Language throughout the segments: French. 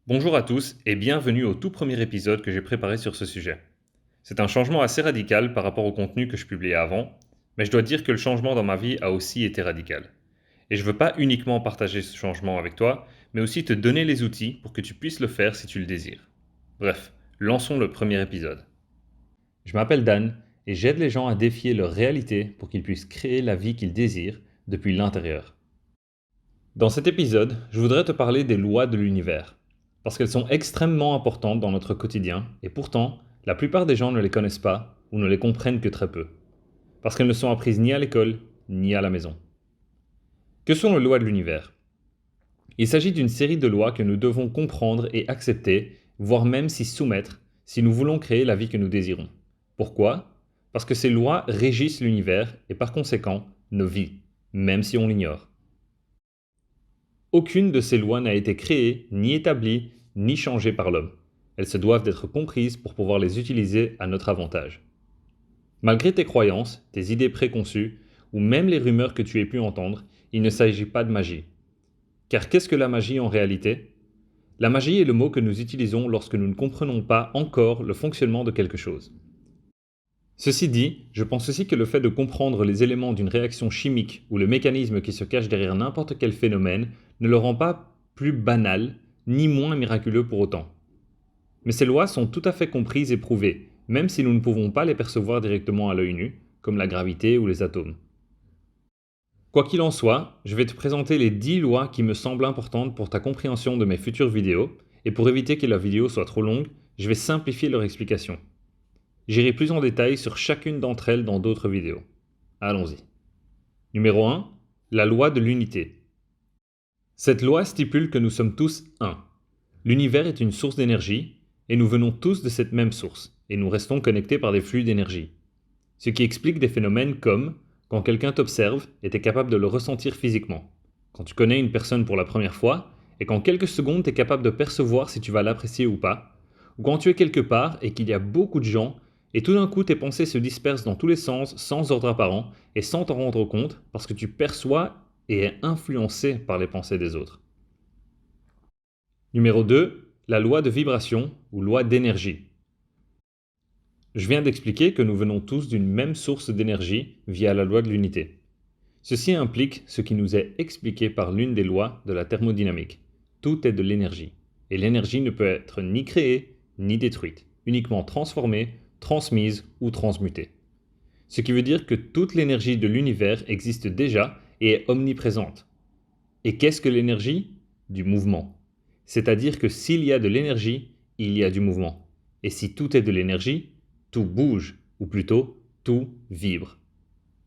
Bonjour à tous et bienvenue au tout premier épisode que j'ai préparé sur ce sujet. C'est un changement assez radical par rapport au contenu que je publiais avant, mais je dois dire que le changement dans ma vie a aussi été radical. Et je veux pas uniquement partager ce changement avec toi, mais aussi te donner les outils pour que tu puisses le faire si tu le désires. Bref, lançons le premier épisode. Je m'appelle Dan et j'aide les gens à défier leur réalité pour qu'ils puissent créer la vie qu'ils désirent depuis l'intérieur. Dans cet épisode, je voudrais te parler des lois de l'univers, parce qu'elles sont extrêmement importantes dans notre quotidien, et pourtant, la plupart des gens ne les connaissent pas ou ne les comprennent que très peu, parce qu'elles ne sont apprises ni à l'école, ni à la maison. Que sont les lois de l'univers? Il s'agit d'une série de lois que nous devons comprendre et accepter, voire même s'y soumettre, si nous voulons créer la vie que nous désirons. Pourquoi? Parce que ces lois régissent l'univers et par conséquent nos vies, même si on l'ignore. Aucune de ces lois n'a été créée, ni établie, ni changée par l'homme. Elles se doivent d'être comprises pour pouvoir les utiliser à notre avantage. Malgré tes croyances, tes idées préconçues, ou même les rumeurs que tu aies pu entendre, il ne s'agit pas de magie. Car qu'est-ce que la magie en réalité? La magie est le mot que nous utilisons lorsque nous ne comprenons pas encore le fonctionnement de quelque chose. Ceci dit, je pense aussi que le fait de comprendre les éléments d'une réaction chimique ou le mécanisme qui se cache derrière n'importe quel phénomène ne le rend pas plus banal, ni moins miraculeux pour autant. Mais ces lois sont tout à fait comprises et prouvées, même si nous ne pouvons pas les percevoir directement à l'œil nu, comme la gravité ou les atomes. Quoi qu'il en soit, je vais te présenter les 10 lois qui me semblent importantes pour ta compréhension de mes futures vidéos, et pour éviter que la vidéo soit trop longue, je vais simplifier leur explication. J'irai plus en détail sur chacune d'entre elles dans d'autres vidéos. Allons-y. Numéro 1. La loi de l'unité. Cette loi stipule que nous sommes tous un. L'univers est une source d'énergie, et nous venons tous de cette même source, et nous restons connectés par des flux d'énergie. Ce qui explique des phénomènes comme, quand quelqu'un t'observe et t'es capable de le ressentir physiquement, quand tu connais une personne pour la première fois, et qu'en quelques secondes t'es capable de percevoir si tu vas l'apprécier ou pas, ou quand tu es quelque part et qu'il y a beaucoup de gens, et tout d'un coup tes pensées se dispersent dans tous les sens sans ordre apparent et sans t'en rendre compte parce que tu perçois et es influencé par les pensées des autres. Numéro 2. La loi de vibration ou loi d'énergie. Je viens d'expliquer que nous venons tous d'une même source d'énergie via la loi de l'unité. Ceci implique ce qui nous est expliqué par l'une des lois de la thermodynamique. Tout est de l'énergie, et l'énergie ne peut être ni créée ni détruite, uniquement transformée, transmise ou transmutée. Ce qui veut dire que toute l'énergie de l'univers existe déjà et est omniprésente. Et qu'est-ce que l'énergie? Du mouvement. C'est-à-dire que s'il y a de l'énergie, il y a du mouvement. Et si tout est de l'énergie, tout bouge, ou plutôt, tout vibre.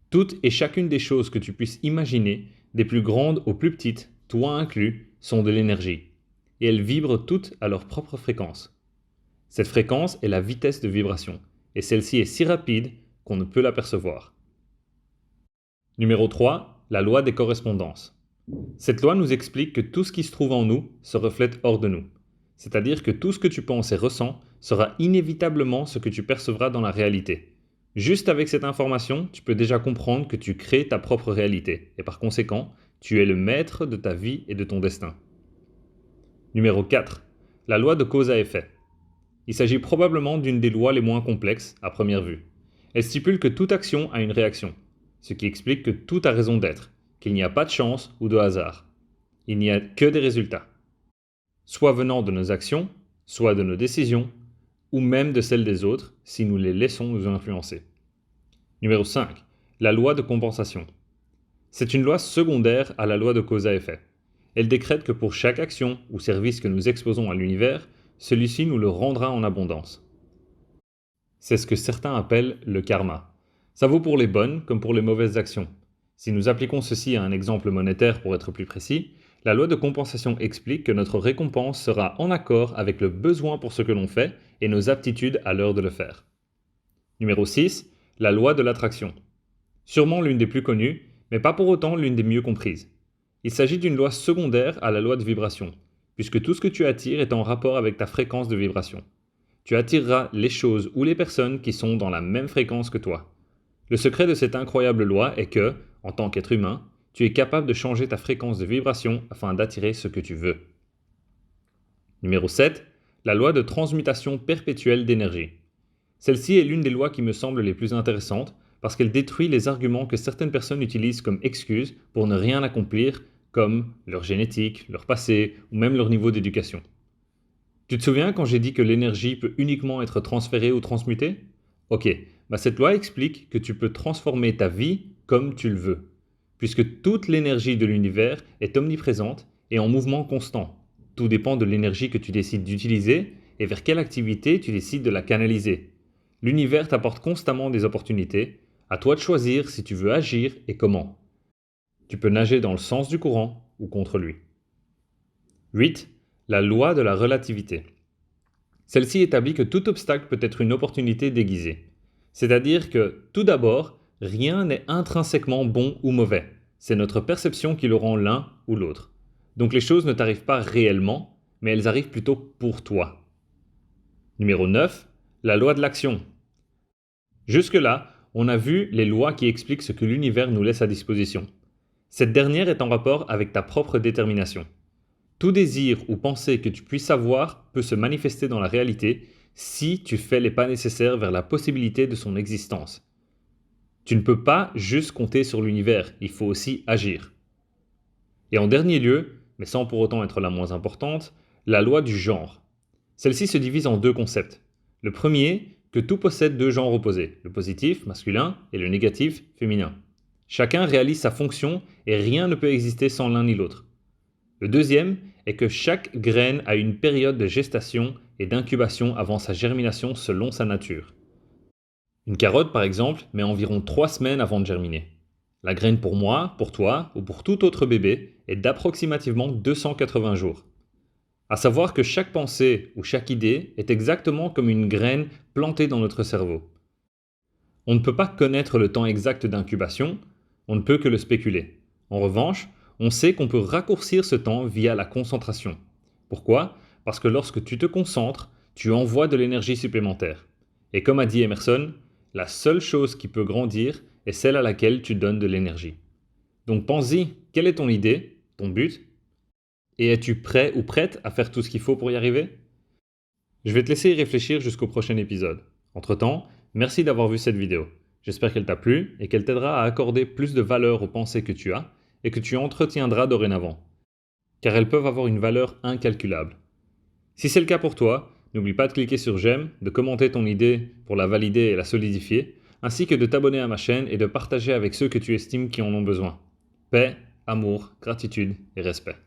Toutes et chacune des choses que tu puisses imaginer, des plus grandes aux plus petites, toi inclus, sont de l'énergie. Et elles vibrent toutes à leur propre fréquence. Cette fréquence est la vitesse de vibration, et celle-ci est si rapide qu'on ne peut l'apercevoir. Numéro 3. La loi des correspondances. Cette loi nous explique que tout ce qui se trouve en nous se reflète hors de nous. C'est-à-dire que tout ce que tu penses et ressens sera inévitablement ce que tu percevras dans la réalité. Juste avec cette information, tu peux déjà comprendre que tu crées ta propre réalité, et par conséquent, tu es le maître de ta vie et de ton destin. Numéro 4. La loi de cause à effet. Il s'agit probablement d'une des lois les moins complexes à première vue. Elle stipule que toute action a une réaction, ce qui explique que tout a raison d'être, qu'il n'y a pas de chance ou de hasard. Il n'y a que des résultats, soit venant de nos actions, soit de nos décisions, ou même de celles des autres si nous les laissons nous influencer. Numéro 5. La loi de compensation. C'est une loi secondaire à la loi de cause à effet. Elle décrète que pour chaque action ou service que nous exposons à l'univers, celui-ci nous le rendra en abondance. C'est ce que certains appellent le karma. Ça vaut pour les bonnes comme pour les mauvaises actions. Si nous appliquons ceci à un exemple monétaire pour être plus précis, la loi de compensation explique que notre récompense sera en accord avec le besoin pour ce que l'on fait et nos aptitudes à l'heure de le faire. Numéro 6. La loi de l'attraction. Sûrement l'une des plus connues, mais pas pour autant l'une des mieux comprises. Il s'agit d'une loi secondaire à la loi de vibration, puisque tout ce que tu attires est en rapport avec ta fréquence de vibration. Tu attireras les choses ou les personnes qui sont dans la même fréquence que toi. Le secret de cette incroyable loi est que, en tant qu'être humain, tu es capable de changer ta fréquence de vibration afin d'attirer ce que tu veux. Numéro 7. La loi de transmutation perpétuelle d'énergie. Celle-ci est l'une des lois qui me semble les plus intéressantes parce qu'elle détruit les arguments que certaines personnes utilisent comme excuses pour ne rien accomplir, comme leur génétique, leur passé ou même leur niveau d'éducation. Tu te souviens quand j'ai dit que l'énergie peut uniquement être transférée ou transmutée? Ok, cette loi explique que tu peux transformer ta vie comme tu le veux, puisque toute l'énergie de l'univers est omniprésente et en mouvement constant. Tout dépend de l'énergie que tu décides d'utiliser et vers quelle activité tu décides de la canaliser. L'univers t'apporte constamment des opportunités, à toi de choisir si tu veux agir et comment. Tu peux nager dans le sens du courant ou contre lui. 8. La loi de la relativité. Celle-ci établit que tout obstacle peut être une opportunité déguisée. C'est-à-dire que, tout d'abord, rien n'est intrinsèquement bon ou mauvais. C'est notre perception qui le rend l'un ou l'autre. Donc les choses ne t'arrivent pas réellement, mais elles arrivent plutôt pour toi. Numéro 9. La loi de l'action. Jusque-là, on a vu les lois qui expliquent ce que l'univers nous laisse à disposition. Cette dernière est en rapport avec ta propre détermination. Tout désir ou pensée que tu puisses avoir peut se manifester dans la réalité si tu fais les pas nécessaires vers la possibilité de son existence. Tu ne peux pas juste compter sur l'univers, il faut aussi agir. Et en dernier lieu, mais sans pour autant être la moins importante, la loi du genre. Celle-ci se divise en deux concepts. Le premier, que tout possède deux genres opposés, le positif, masculin, et le négatif, féminin. Chacun réalise sa fonction et rien ne peut exister sans l'un ni l'autre. Le deuxième est que chaque graine a une période de gestation et d'incubation avant sa germination selon sa nature. Une carotte, par exemple, met environ 3 semaines avant de germiner. La graine pour moi, pour toi ou pour tout autre bébé est d'approximativement 280 jours. À savoir que chaque pensée ou chaque idée est exactement comme une graine plantée dans notre cerveau. On ne peut pas connaître le temps exact d'incubation, on ne peut que le spéculer. En revanche, on sait qu'on peut raccourcir ce temps via la concentration. Pourquoi? Parce que lorsque tu te concentres, tu envoies de l'énergie supplémentaire. Et comme a dit Emerson, la seule chose qui peut grandir est celle à laquelle tu donnes de l'énergie. Donc pense-y, quelle est ton idée, ton but? Et es-tu prêt ou prête à faire tout ce qu'il faut pour y arriver? Je vais te laisser y réfléchir jusqu'au prochain épisode. Entre-temps, merci d'avoir vu cette vidéo. J'espère qu'elle t'a plu et qu'elle t'aidera à accorder plus de valeur aux pensées que tu as et que tu entretiendras dorénavant, car elles peuvent avoir une valeur incalculable. Si c'est le cas pour toi, n'oublie pas de cliquer sur j'aime, de commenter ton idée pour la valider et la solidifier, ainsi que de t'abonner à ma chaîne et de partager avec ceux que tu estimes qui en ont besoin. Paix, amour, gratitude et respect.